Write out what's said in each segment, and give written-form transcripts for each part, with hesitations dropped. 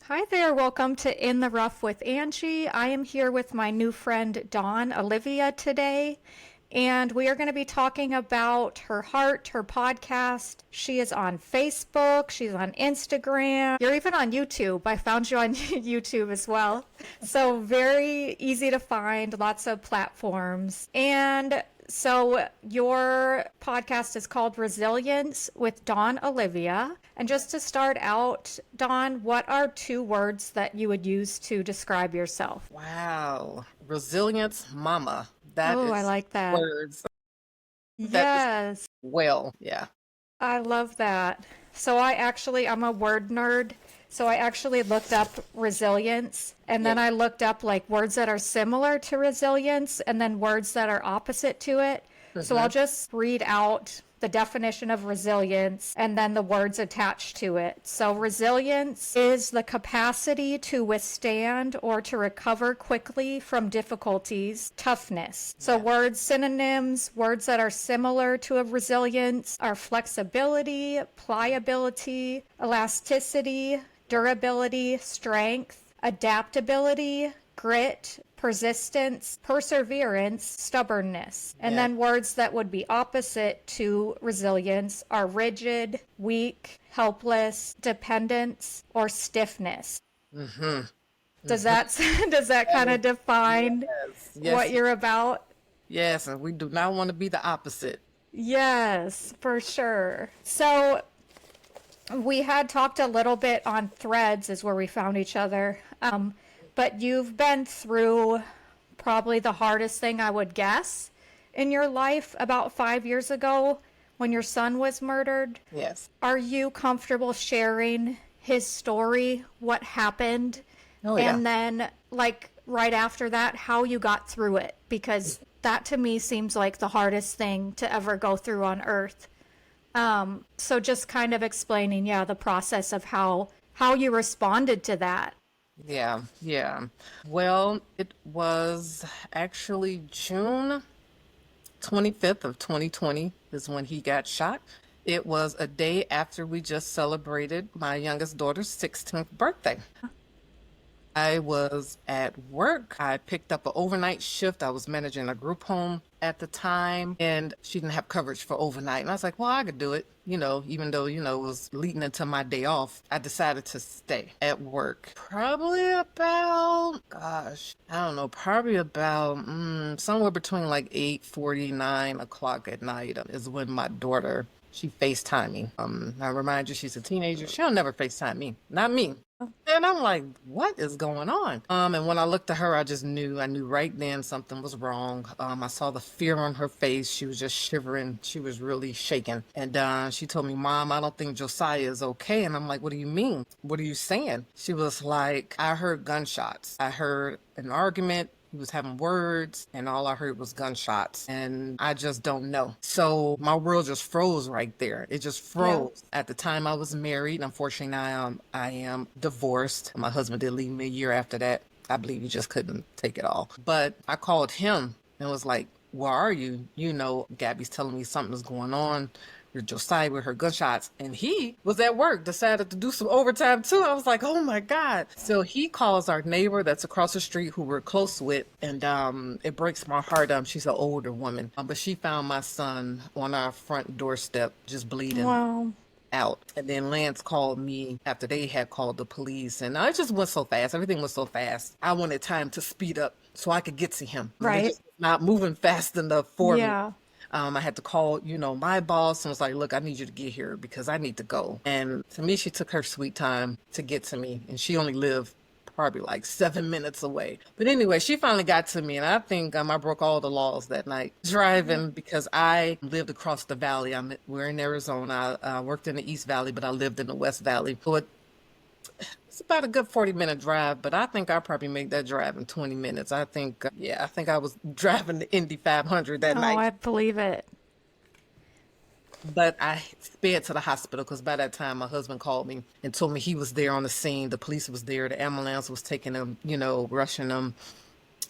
Hi there, welcome to In the Rough with Angie. I am here with my new friend Dawn Olivia today, and we are going to be talking about her heart, her podcast. She is on Facebook, she's on Instagram, you're even on YouTube. I found you on YouTube as well. So, very easy to find, lots of platforms. And so, your podcast is called Resilience with Dawn Olivia. And just to start out, Dawn, what are two words that you would use to describe yourself? Wow. Resilience mama. That Oh, I is like that. words. That is Yes, well. Yeah. I love that. I'm a word nerd. So I actually looked up resilience and Yeah. then I looked up like words that are similar to resilience and then words that are opposite to it. So hmm I'll just read out the definition of resilience and then the words attached to it. So resilience is the capacity to withstand or to recover quickly from difficulties, toughness. So Yeah. words synonyms, words that are similar to a resilience are flexibility, pliability, elasticity, durability, strength, adaptability, grit, persistence, perseverance, stubbornness. And Yeah. then words that would be opposite to resilience are rigid, weak, helpless, dependence, or stiffness. hmm Does hmm that does that That kind is of define yes. what Yes. you're about? Yes. And we do not want to be the opposite. Yes, for sure. So we had talked a little bit on Threads is where we found each other. But you've been through probably the hardest thing I would guess in your life about 5 years ago when your son was murdered. Yes. Are you comfortable sharing his story, what happened, Oh yeah. and then, like, right after that, how you got through it? Because that to me seems like the hardest thing to ever go through on earth. So just kind of explaining, yeah, the process of how you responded to that. Yeah. Yeah. Well, it was actually June 25th of 2020 is when he got shot. It was a day after we just celebrated my youngest daughter's 16th birthday. I was at work. I picked up an overnight shift. I was managing a group home at the time, and she didn't have coverage for overnight. And I was like, well, I could do it, even though, it was leading into my day off. I decided to stay at work. Probably about, gosh, I don't know, probably about somewhere between like 8:40, 9 o'clock at night is when my daughter, she FaceTimed me. I remind you, she's a teenager. She'll never FaceTime me. Not me. And I'm like, what is going on? And when I looked at her, I knew right then something was wrong. I saw the fear on her face. She was just shivering. She was really shaking. And she told me, Mom, I don't think Josiah is okay. And I'm like, what do you mean? What are you saying? She was like, I heard gunshots. I heard an argument. He was having words, and all I heard was gunshots, and I just don't know. So my world just froze right there. It just Yeah. froze. At the time, I was married. Unfortunately, I am divorced. My husband did leave me a year after that. I believe he just couldn't take it all. But I called him and was like, "Where are you? Gabby's telling me something's going on. You're Josiah with her gunshots." And he was at work, decided to do some overtime too. I was like, oh my God. So he calls our neighbor that's across the street who we're close with. And it breaks my heart. She's an older woman. But she found my son on our front doorstep, just bleeding Wow. out. And then Lance called me after they had called the police. And I just went so fast. Everything was so fast. I wanted time to speed up so I could get to him. And it Right. just was not moving fast enough for me. Yeah. I had to call, my boss and was like, look, I need you to get here because I need to go. And to me, she took her sweet time to get to me. And she only lived probably like 7 minutes away. But anyway, she finally got to me. And I think I broke all the laws that night driving because I lived across the valley. We're in Arizona. I worked in the East Valley, but I lived in the West Valley. So it's about a good 40-minute drive, but I think I probably made that drive in 20 minutes. I think I was driving the Indy 500 that Oh, night. I believe it. But I sped to the hospital because by that time my husband called me and told me he was there on the scene. The police was there. The ambulance was taking him, rushing him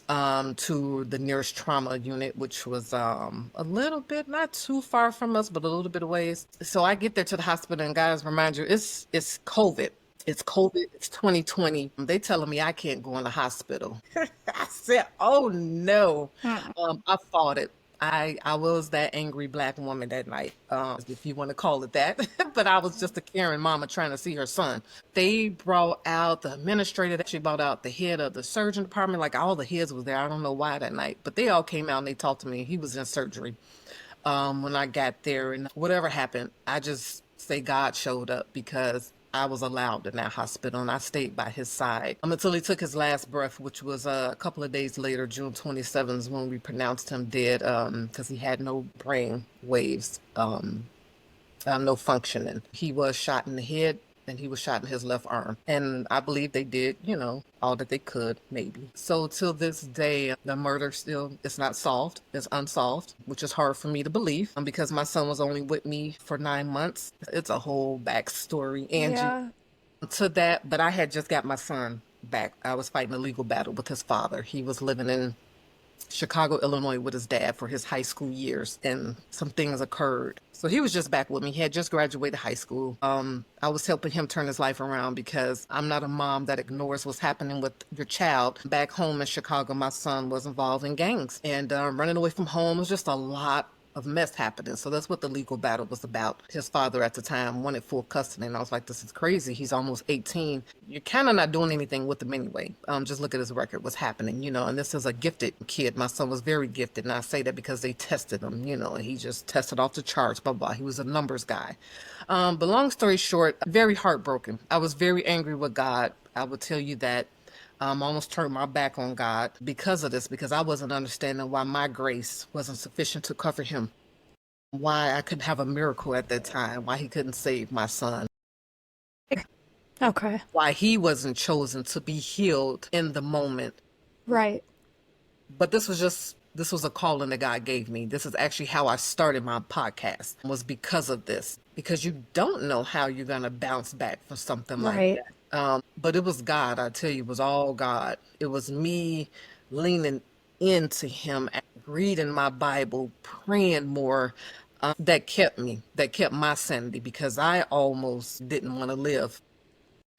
to the nearest trauma unit, which was a little bit, not too far from us, but a little bit of ways. So I get there to the hospital, and guys, remind you, it's COVID. It's COVID, it's 2020. They telling me I can't go in the hospital. I said, oh no. Mm. I fought it. I was that angry black woman that night, if you want to call it that. But I was just a caring mama trying to see her son. They brought out the administrator, she brought out the head of the surgeon department, like all the heads was there. I don't know why that night, but they all came out and they talked to me. He was in surgery when I got there, and whatever happened, I just say God showed up because I was allowed in that hospital and I stayed by his side until he took his last breath, which was a couple of days later, June 27th, when we pronounced him dead because he had no brain waves, no functioning. He was shot in the head and he was shot in his left arm. And I believe they did, all that they could, maybe. So till this day, the murder still is not solved. It's unsolved, which is hard for me to believe because my son was only with me for 9 months. It's a whole backstory, Angie, Yeah. to that. But I had just got my son back. I was fighting a legal battle with his father. He was living in Chicago, Illinois with his dad for his high school years, and some things occurred. So he was just back with me. He had just graduated high school. I was helping him turn his life around because I'm not a mom that ignores what's happening with your child. Back home in Chicago, my son was involved in gangs and running away from home. It was just a lot of mess happening. So that's what the legal battle was about. His father at the time wanted full custody, and I was like, this is crazy. He's almost 18. You're kind of not doing anything with him anyway. Just look at his record, what's happening, and this is a gifted kid. My son was very gifted, and I say that because they tested him, and he just tested off the charts, blah, blah. He was a numbers guy. But long story short, very heartbroken. I was very angry with God. I will tell you that. I almost turned my back on God because of this, because I wasn't understanding why my grace wasn't sufficient to cover him, why I couldn't have a miracle at that time, why he couldn't save my son, Okay. why he wasn't chosen to be healed in the moment. Right. But this was a calling that God gave me. This is actually how I started my podcast, was because of this, because you don't know how you're going to bounce back from something like Right. that. But it was God, I tell you, it was all God. It was me leaning into him, reading my Bible, praying more, that kept my sanity, because I almost didn't want to live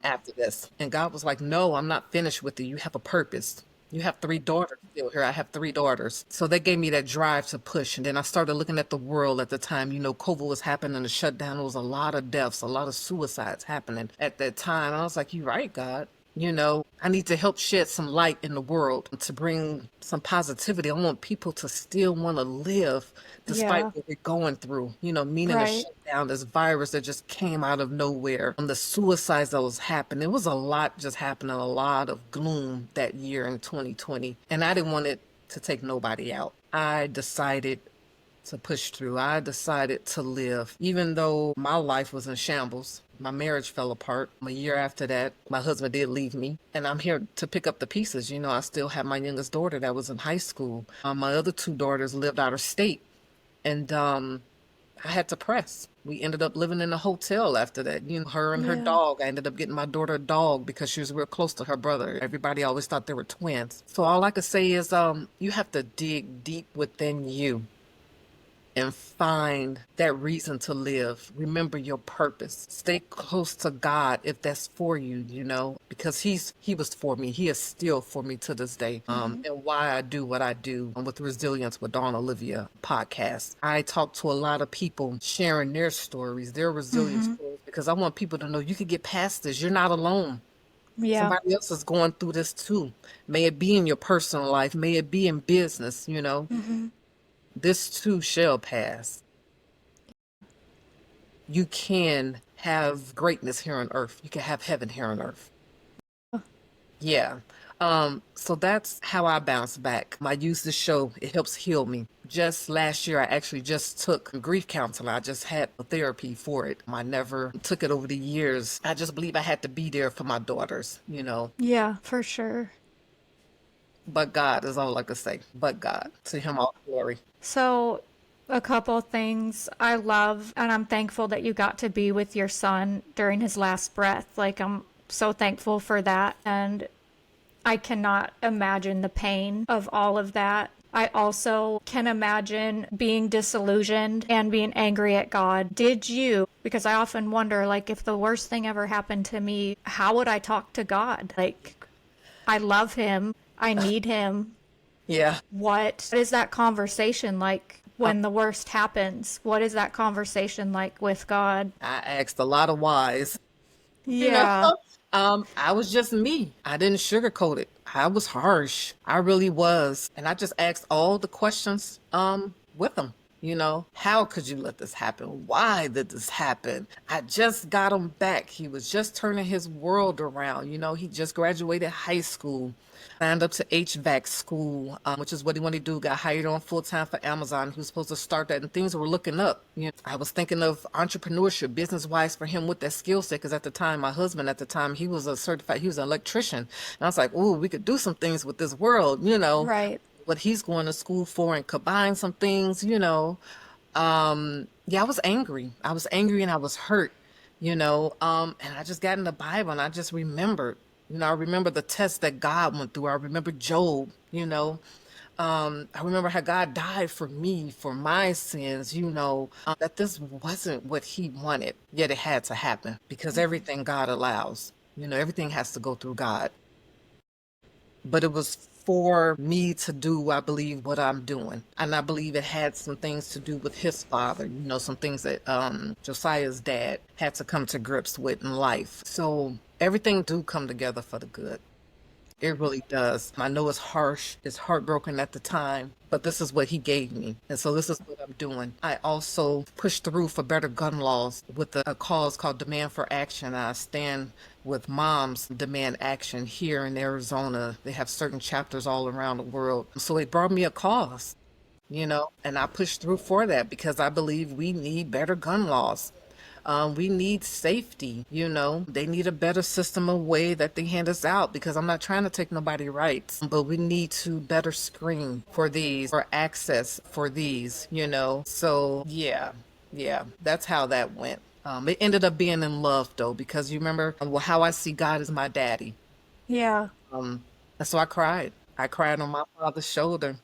after this. And God was like, no, I'm not finished with you. You have a purpose. You have 3 daughters still here. I have 3 daughters. So that gave me that drive to push. And then I started looking at the world at the time. COVID was happening, the shutdown. There was a lot of deaths, a lot of suicides happening at that time. I was like, you're right, God. I need to help shed some light in the world to bring some positivity. I want people to still want to live despite Yeah. what we're going through, meaning a Right. shutdown, this virus that just came out of nowhere, and the suicides that was happening. It was a lot just happening, a lot of gloom that year in 2020. And I didn't want it to take nobody out. I decided to push through. I decided to live, even though my life was in shambles. My marriage fell apart. A year after that, my husband did leave me, and I'm here to pick up the pieces. I still have my youngest daughter that was in high school. My other 2 daughters lived out of state, and I had to press. We ended up living in a hotel after that. Her and her Yeah. dog. I ended up getting my daughter a dog because she was real close to her brother. Everybody always thought they were twins. So all I could say is, you have to dig deep within you and find that reason to live. Remember your purpose. Stay close to God if that's for you, because he was for me. He is still for me to this day. And why I do what I do with Resilience with Dawn Olivia podcast. I talk to a lot of people sharing their stories, their resilience stories, because I want people to know you can get past this. You're not alone. Yeah. Somebody else is going through this too. May it be in your personal life, may it be in business, this too shall pass. You can have greatness here on earth. You can have heaven here on earth. Yeah. So that's how I bounce back. I use this show. It helps heal me. Just last year, I actually just took grief counseling. I just had a therapy for it. I never took it over the years. I just believe I had to be there for my daughters. Yeah, for sure. But God is all I can say. But God. To him all glory. So, a couple things I love, and I'm thankful that you got to be with your son during his last breath. Like, I'm so thankful for that. And I cannot imagine the pain of all of that. I also can imagine being disillusioned and being angry at God. Did you? Because I often wonder, like, if the worst thing ever happened to me, how would I talk to God? Like, I love him. I need him. Yeah. What is that conversation like Um, when the worst happens? What is that conversation like with God? I asked a lot of whys. You know, Yeah, I was just me. I didn't sugarcoat it. I was harsh. I really was. And I just asked all the questions with him. How could you let this happen? Why did this happen? I just got him back. He was just turning his world around. He just graduated high school, signed up to HVAC school, which is what he wanted to do. Got hired on full time for Amazon. He was supposed to start that, and things were looking up. I was thinking of entrepreneurship, business wise, for him with that skill set. Because at the time, my husband at the time, he was an electrician, and I was like, "Ooh, we could do some things with this world." right. What he's going to school for, and combine some things. Yeah, I was angry. I was angry and I was hurt, and I just got in the Bible and I just remembered. I remember the test that God went through. I remember Job. I remember how God died for me, for my sins, that this wasn't what he wanted, yet it had to happen because everything God allows, everything has to go through God. But it was for me to do, I believe, what I'm doing. And I believe it had some things to do with his father, some things that Josiah's dad had to come to grips with in life. So everything do come together for the good. It really does. I know it's harsh, it's heartbroken at the time, but this is what he gave me. And so this is what I'm doing. I also pushed through for better gun laws with a cause called Demand for Action. I stand with Moms Demand Action here in Arizona. They have certain chapters all around the world. So it brought me a cause, and I pushed through for that because I believe we need better gun laws. We need safety, They need a better system of way that they hand us out because I'm not trying to take nobody rights, but we need to better screen for these or access for these. So yeah, that's how that went. It ended up being in love though, because you remember, well, how I see God as my daddy. Yeah. And so I cried. I cried on my father's shoulder.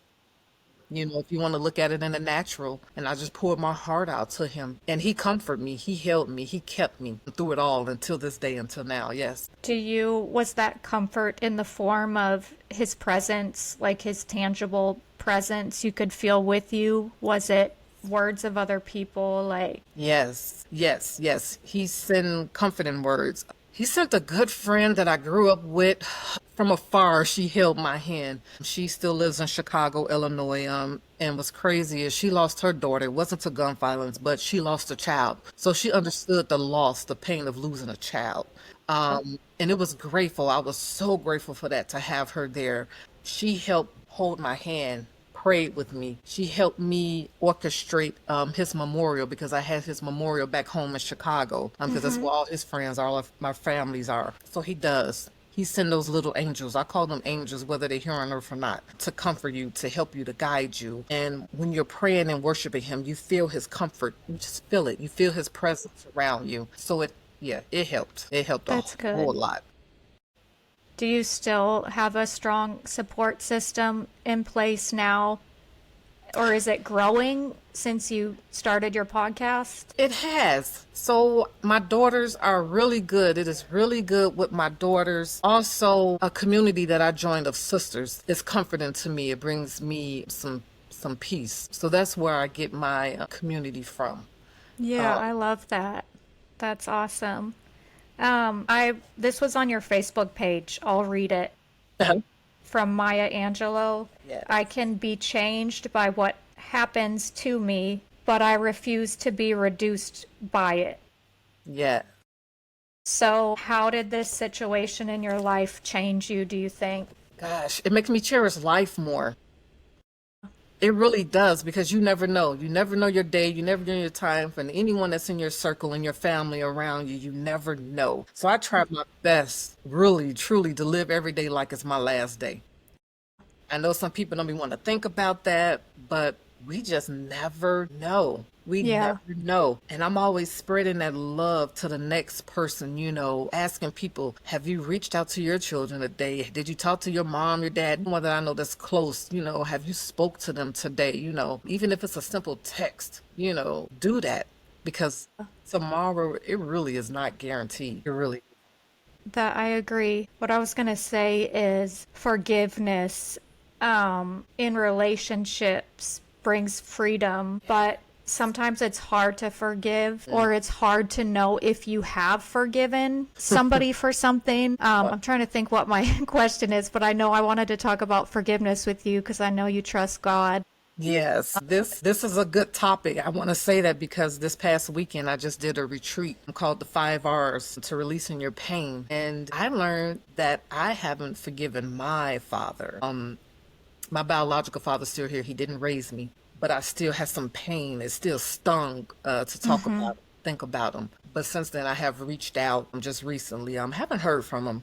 If you want to look at it in the natural. And I just poured my heart out to him. And he comforted me. He held me. He kept me through it all until this day, until now. Yes. Was that comfort in the form of his presence, like his tangible presence you could feel with you? Was it words of other people? Like, Yes. Yes. Yes. He sent comforting words. He sent a good friend that I grew up with from afar. She held my hand. She still lives in Chicago, Illinois. And what's crazy is she lost her daughter. It wasn't to gun violence, but she lost a child. So she understood the loss, the pain of losing a child. And it was grateful. I was so grateful for that, to have her there. She helped hold my hand, prayed with me. She helped me orchestrate his memorial because I had his memorial back home in Chicago because that's where all his friends are, all of my families are. So he does. He send those little angels. I call them angels, whether they're here on earth or not, to comfort you, to help you, to guide you. And when you're praying and worshiping him, you feel his comfort. You just feel it. You feel his presence around you. So it helped. It helped a that's whole good. lot. Do you still have a strong support system in place now? Or is it growing since you started your podcast? It has. So my daughters are really good. It is really good with my daughters. Also, a community that I joined of sisters is comforting to me. It brings me some peace. So that's where I get my community from. Yeah, I love that. That's awesome. I this was on your Facebook page. I'll read it from Maya Angelou. Yeah. I can be changed by what happens to me, but I refuse to be reduced by it. Yeah. So, how did this situation in your life change you, do you think? Gosh, it makes me cherish life more. It really does because you never know. You never know your day. You never know your time. And anyone that's in your circle and your family around you, you never know. So I try my best, really, truly, to live every day like it's my last day. I know some people don't even want to think about that, but We just never know. We Yeah. never know. And I'm always spreading that love to the next person, asking people, have you reached out to your children today? Did you talk to your mom, your dad, one that I know that's close? Have you spoke to them today? Even if it's a simple text, do that because tomorrow it really is not guaranteed. It really. That I agree. What I was going to say is forgiveness in relationships brings freedom, but sometimes it's hard to forgive Mm. or it's hard to know if you have forgiven somebody for something. I'm trying to think what my question is, but I know I wanted to talk about forgiveness with you because I know you trust God. Yes, this is a good topic. I want to say that because this past weekend I just did a retreat called the 5 R's to releasing your pain. And I learned that I haven't forgiven my father. My biological father's still here. He didn't raise me, but I still had some pain. It still stung to talk about, think about him. But since then, I have reached out just recently. Haven't heard from him,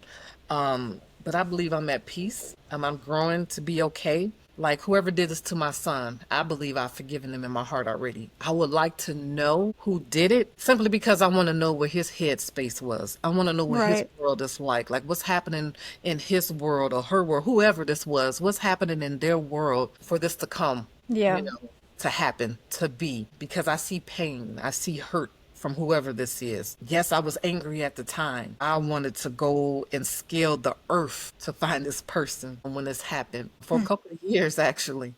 but I believe I'm at peace. I'm growing to be okay. Like whoever did this to my son, I believe I've forgiven him in my heart already. I would like to know who did it simply because I want to know where his headspace was. I want to know what his Right. world is like what's happening in his world or her world, whoever this was, what's happening in their world for this to come, Yeah. you know, to happen, to be. Because I see pain, I see hurt from whoever this is. Yes, I was angry at the time. I wanted to go and scale the earth to find this person when this happened for a couple of years, actually.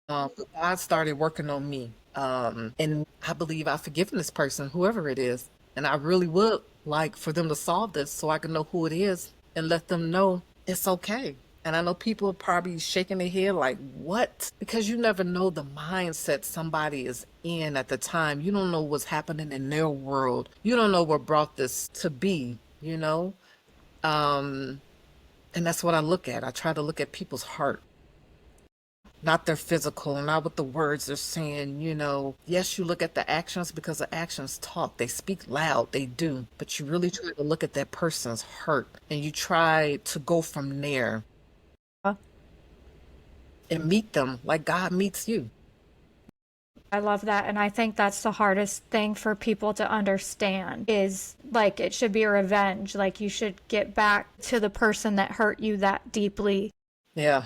God started working on me. And I believe I've forgiven this person, whoever it is. And I really would like for them to solve this so I can know who it is and let them know it's okay. And I know people are probably shaking their head like, what? Because you never know the mindset somebody is in at the time. You don't know what's happening in their world. You don't know what brought this to be, you know? Um, and that's what I look at. I try to look at people's heart, not their physical, not what the words they're saying, Yes, you look at the actions because the actions talk. They speak loud, they do. But you really try to look at that person's heart and you try to go from there and meet them like God meets you. I love that. And I think that's the hardest thing for people to understand is like it should be revenge. Like you should get back to the person that hurt you that deeply. Yeah.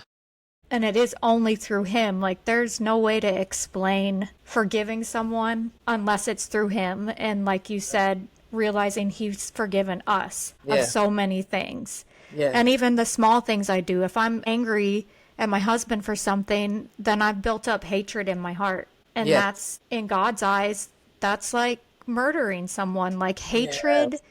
And it is only through him. Like there's no way to explain forgiving someone unless it's through him. And like you said, realizing he's forgiven us of Yeah. so many things. Yeah. And even the small things I do. If I'm angry at my husband for something, then I've built up hatred in my heart. And Yeah. that's in God's eyes, that's like murdering someone. Like hatred Yes.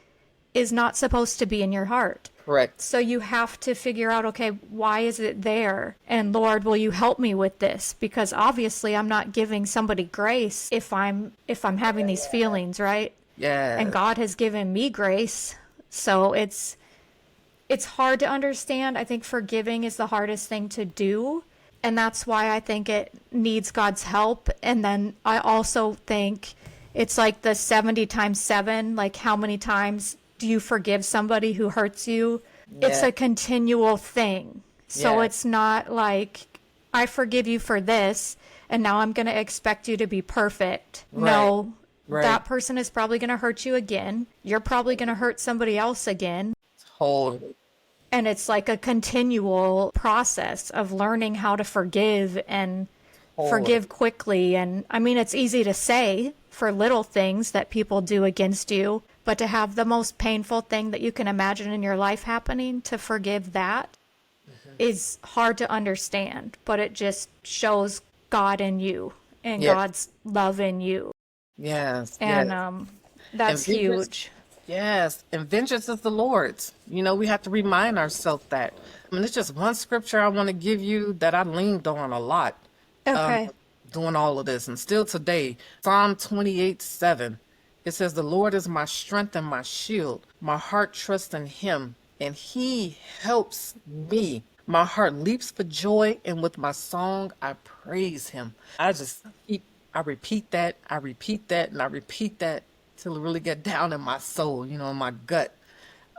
is not supposed to be in your heart. Correct. So you have to figure out, okay, why is it there? And Lord, will you help me with this? Because obviously I'm not giving somebody grace if I'm having these feelings, right? And Yes. God has given me grace. So it's hard to understand. I think forgiving is the hardest thing to do. And that's why I think it needs God's help. And then I also think it's like the 70 times 7. Like, how many times do you forgive somebody who hurts you? It's Yeah. a continual thing. So Yeah. it's not like, I forgive you for this, and now I'm going to expect you to be perfect. Right. No, Right. that person is probably going to hurt you again. You're probably going to hurt somebody else again. Totally. And it's like a continual process of learning how to forgive and Totally. forgive quickly. And I mean, it's easy to say for little things that people do against you, but to have the most painful thing that you can imagine in your life happening, to forgive that is hard to understand, but it just shows God in you and Yeah. God's love in you. Yes. And Yes. And that's vengeance. huge. Yes, and vengeance is the Lord's. We have to remind ourselves that. I mean, it's just one scripture I want to give you that I leaned on a lot um, Okay. doing all of this. And still today, Psalm 28:7, it says, the Lord is my strength and my shield. My heart trusts in him, and he helps me. My heart leaps for joy, and with my song, I praise him. I repeat that, I repeat that, and I repeat that till it really get down in my soul, in my gut,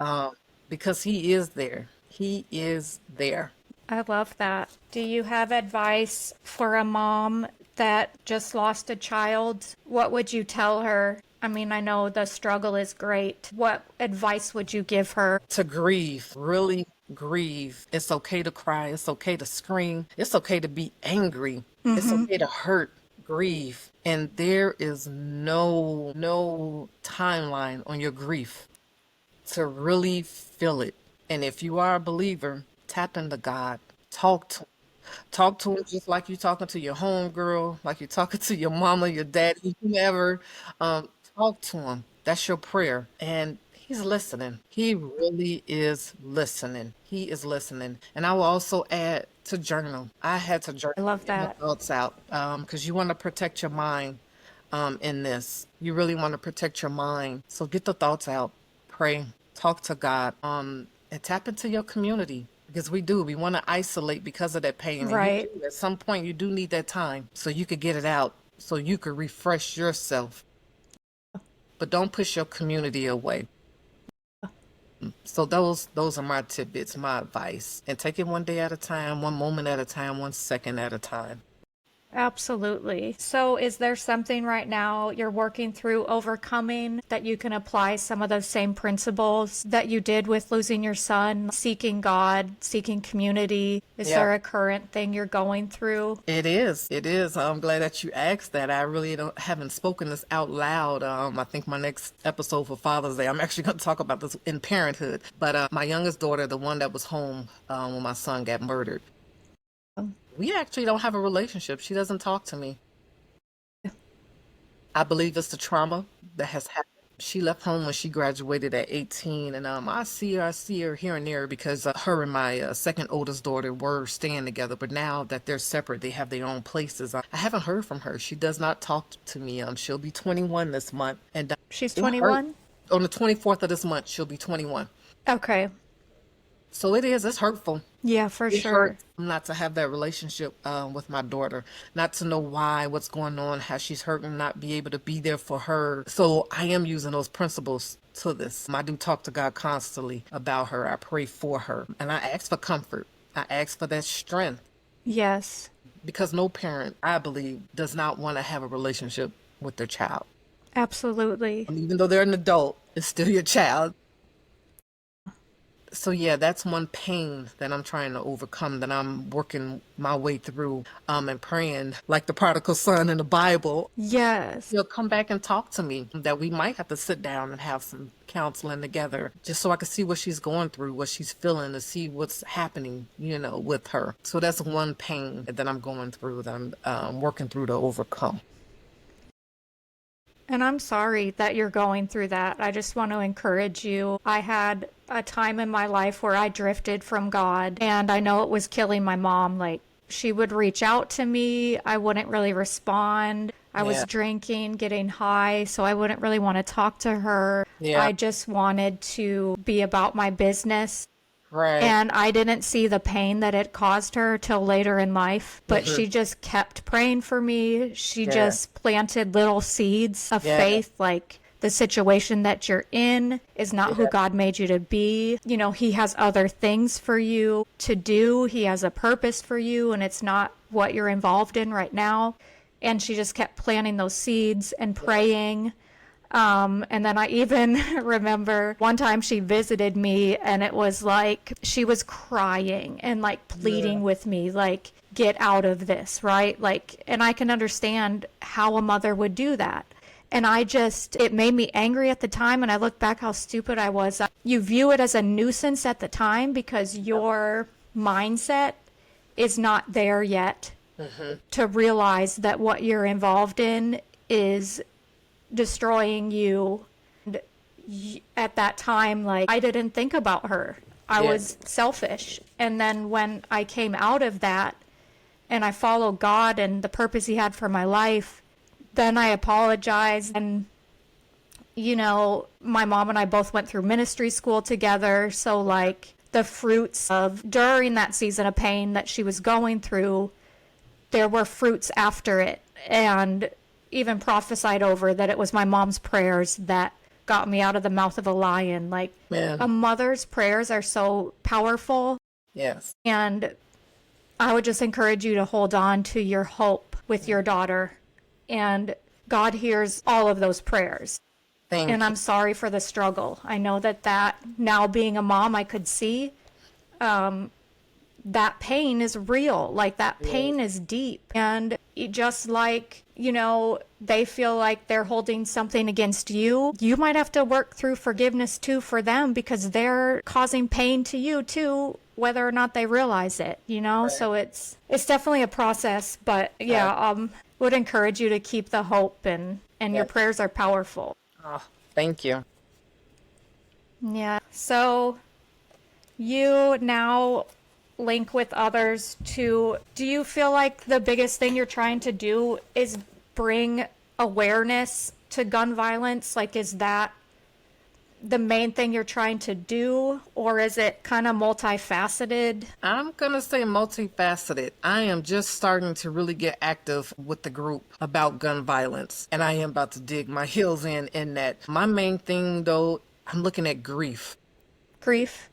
um, because he is there. He is there. I love that. Do you have advice for a mom that just lost a child, what would you tell her? I mean, I know the struggle is great. What advice would you give her? To grieve, really grieve. It's okay to cry. It's okay to scream. It's okay to be angry. It's okay to hurt, grieve. And there is no timeline on your grief to really feel it. And if you are a believer, tap into God. Talk to Talk to him just like you're talking to your homegirl, like you're talking to your mama, your daddy, whomever. Um, Talk to him. That's your prayer. And he's listening. He really is listening. He is listening. And I will also add to journal. I had to journal, I love get my that. thoughts out, because you want to protect your mind in this. You really want to protect your mind. So get the thoughts out, pray, talk to God, and tap into your community because we do. We want to isolate because of that pain. And you Right. do, at some point, you do need that time so you could get it out, so you could refresh yourself. But don't push your community away. So those are my tidbits, my advice. And take it one day at a time, one moment at a time, one second at a time. Absolutely. So, is there something right now you're working through overcoming that you can apply some of those same principles that you did with losing your son, seeking God, seeking community? Is Yeah. there a current thing you're going through? It is. It is. I'm glad that you asked that. I really haven't spoken this out loud. I think my next episode for Father's Day, I'm actually going to talk about this in parenthood. But my youngest daughter, the one that was home when my son got murdered, we actually don't have a relationship. She doesn't talk to me. I believe it's the trauma that has happened. She left home when she graduated at 18, and I see her here and there because her and my second oldest daughter were staying together. But now that they're separate, they have their own places. I haven't heard from her. She does not talk to me. She'll be 21 this month, and She's it hurt. 21? On the 24th of this month, she'll be 21. Okay. So it's hurtful. Yeah, for It sure. hurts not to have that relationship with my daughter, not to know why, what's going on, how she's hurting, not be able to be there for her. So I am using those principles to this. I do talk to God constantly about her. I pray for her, and I ask for comfort. I ask for that strength Yes, because no parent, I believe, does not want to have a relationship with their child. absolutely. And even though they're an adult, it's still your child. So yeah, that's one pain that I'm trying to overcome, that I'm working my way through, and praying like the prodigal son in the Bible. Yes. He'll come back and talk to me, that we might have to sit down and have some counseling together just so I can see what she's going through, what she's feeling, to see what's happening, with her. So that's one pain that I'm going through, that I'm working through to overcome. And I'm sorry that you're going through that. I just want to encourage you. I had a time in my life where I drifted from God, and I know it was killing my mom. Like, she would reach out to me, I wouldn't really respond. I was Yeah. drinking, getting high, so I wouldn't really want to talk to her. Yeah. I just wanted to be about my business. Right. And I didn't see the pain that it caused her till later in life, but Mhm. she just kept praying for me. She Yeah. just planted little seeds of Yeah. faith, like the situation that you're in is not who Yeah. God made you to be. You know, He has other things for you to do, He has a purpose for you, and it's not what you're involved in right now. And she just kept planting those seeds and praying. And then I even remember one time she visited me, and it was like she was crying and like Yeah. pleading with me, like, get out of this, right? Like, and I can understand how a mother would do that. And it made me angry at the time. And I look back how stupid I was. You view it as a nuisance at the time because your mindset is not there yet to realize that what you're involved in is destroying you. And at that time, like, I didn't think about her. I Yeah. was selfish. And then when I came out of that and I followed God and the purpose He had for my life, then I apologized. And, my mom and I both went through ministry school together. So, like, the fruits of during that season of pain that she was going through, there were fruits after it, and even prophesied over that it was my mom's prayers that got me out of the mouth of a lion. Like, Man. a mother's prayers are so powerful. Yes. And I would just encourage you to hold on to your hope with your daughter. And God hears all of those prayers. And Thank you. I'm sorry for the struggle. I know that now being a mom, I could see that pain is real. Like that Yes. pain is deep. And just like, they feel like they're holding something against you, you might have to work through forgiveness too for them because they're causing pain to you too, whether or not they realize it. Right. So it's definitely a process, but Right. yeah, would encourage you to keep the hope and your Yes. prayers are powerful. Oh, thank you. Yeah. So you now link with others to, do you feel like the biggest thing you're trying to do is bring awareness to gun violence? Like, is that the main thing you're trying to do, or is it kind of multifaceted? I'm going to say multifaceted. I am just starting to really get active with the group about gun violence, and I am about to dig my heels in that. My main thing, though, I'm looking at grief. Grief?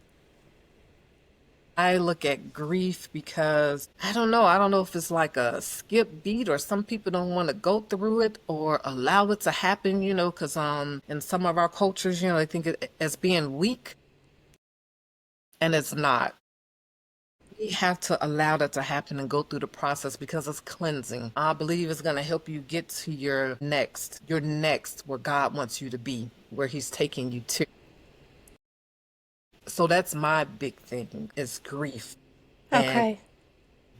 I look at grief because I don't know. I don't know if it's like a skip beat or some people don't want to go through it or allow it to happen, because in some of our cultures, they think it as being weak, and it's not. We have to allow that to happen and go through the process because it's cleansing. I believe it's going to help you get to your next where God wants you to be, where He's taking you to. So that's my big thing is grief and Okay.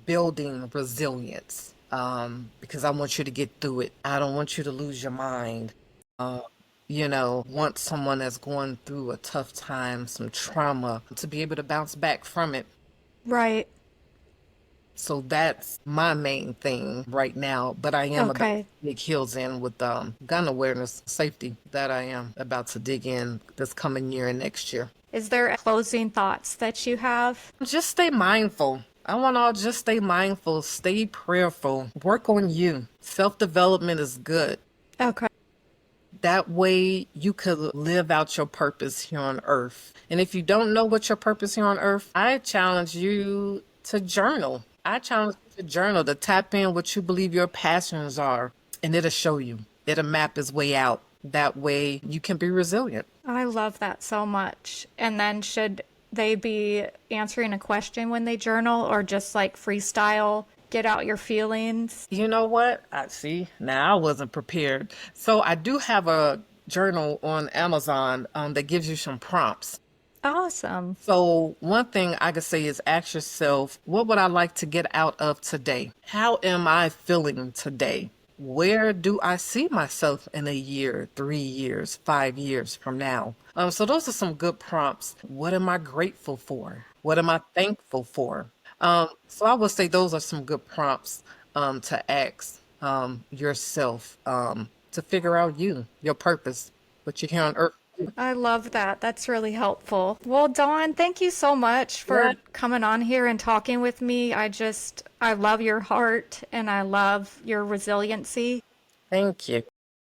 building resilience. Because I want you to get through it. I don't want you to lose your mind. Want someone that's going through a tough time, some trauma, to be able to bounce back from it. Right. So that's my main thing right now. But I am about to Okay. dig heels in with gun awareness, safety that I am about to dig in this coming year and next year. Is there closing thoughts that you have? Just stay mindful. I want all just stay mindful, stay prayerful, work on you. Self-development is good. Okay. That way you could live out your purpose here on earth. And if you don't know what your purpose here on earth, I challenge you to journal. I challenge you to journal, to tap in what you believe your passions are, and it'll show you. It'll map its way out. That way you can be resilient. I love that so much. And then should they be answering a question when they journal or just like freestyle, get out your feelings? You know what? I see. Now I wasn't prepared. So I do have a journal on Amazon that gives you some prompts. Awesome. So one thing I could say is ask yourself, what would I like to get out of today? How am I feeling today? Where do I see myself in a year, 3 years, 5 years from now? So those are some good prompts. What am I grateful for? What am I thankful for? So I would say those are some good prompts to ask yourself to figure out your purpose, what you're here on earth. I love that. That's really helpful. Well, Dawn, thank you so much Yeah. for coming on here and talking with me. I love your heart and I love your resiliency. Thank you.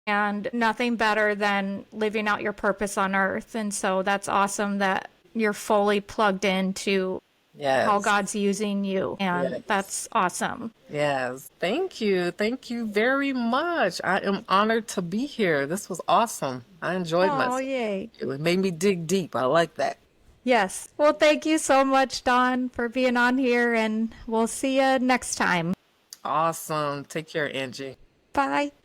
And nothing better than living out your purpose on earth. And so that's awesome that you're fully plugged into how Yes. God's using you. And Yes. that's awesome. Yes. Thank you. Thank you very much. I am honored to be here. This was awesome. I enjoyed Oh, myself. yay. It made me dig deep. I like that. Yes. Well, thank you so much, Dawn, for being on here. And we'll see you next time. Awesome. Take care, Angie. Bye.